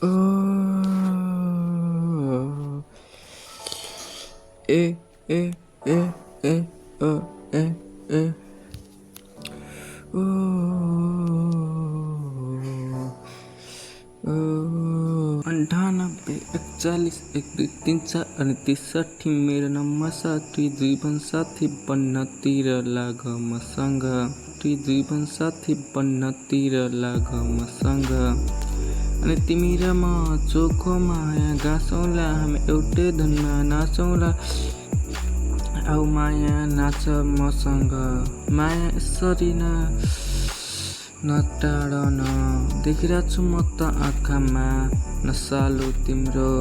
Oh, eh, eh, eh, eh, oh, eh. अन्ठानब्बे 41 1234 अनि 63 मेरो नाममा साथी जीवन साथी बन्नतिर लाग मसँग जीवन साथी बन्नतिर लाग मसँग अनि तिमी र म चोखो माया गाँसौँला हामी एउटै धुनमा नाचौँला आऊ माया नाच मसँग माया यसरी नटाडन देखिरहेको छु म त आँखामा नसालु तिम्रो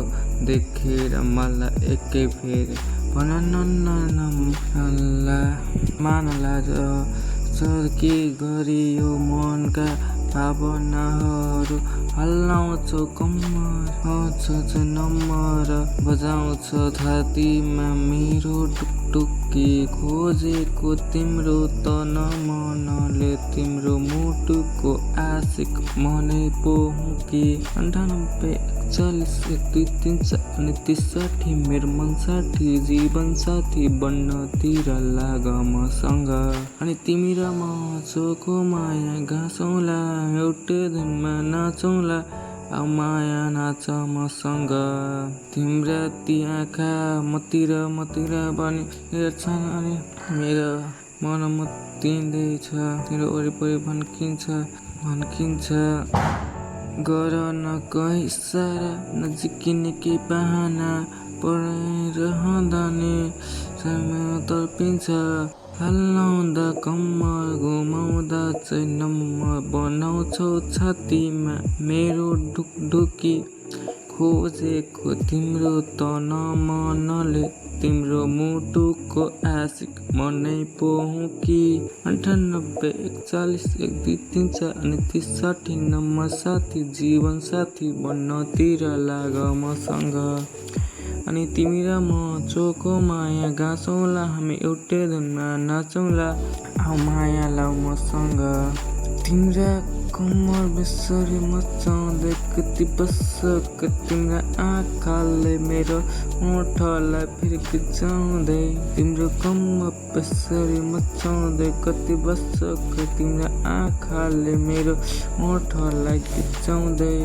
देखेर मलाई एकै फेर भन मानला के गरी यो मनका भावनाहरू हल्लाउँछौ कम्मर नम्बर बजाउँछ छातीमा मेरो टुकटुकी खोजेको तिम्रो त मनले तिम्रो मुटुको आशिक मनै पो हुँ कि 98 41 1234 अनि 63 मेरो मन साथी जीवन साथी बन्नतिर लाग मसँग अनि तिमी र म चोखो माया गाँसौँला एउटै धुनमा नाचौँला आऊ माया नाच मसँग तिम्रा ती आँखा मतिर पनि हेर्छन् अनि मेरो मन मत्तिँदैछ तिम्रो वरिपरि भन्किन्छ गर न कहीँ इसारा नजिकिने केही बहाना परिरहँदा नि समय तर्पिन्छ हल्लाउँदा कम्मर घुमाउँदा चाहिँ नम्बर बनाउँछौ छातीमा मेरो ढुकढुकी खोजेको तिम्रो त मनले तिम्रो मुटुको आशिक मनै पो हुँ कि 98 41 1234 अनि 63 नम्बर साथी जीवन साथी बन्नतिर लाग मसँग अनि तिमी र म चोखो माया गाँसौँला हामी एउटै धुनमा नाचौँला आऊ माया लाऊ मसँग तिम्रा कम्मर बेसरी मचाउँदै कति बसक तिम्रा आँखाले मेरो ओठलाई फेरि गिचाउँदै तिम्रो कम्मर बेसरी मचाउँदै कति बसक तिम्रा आँखाले मेरो ओठलाई गिचाउँदै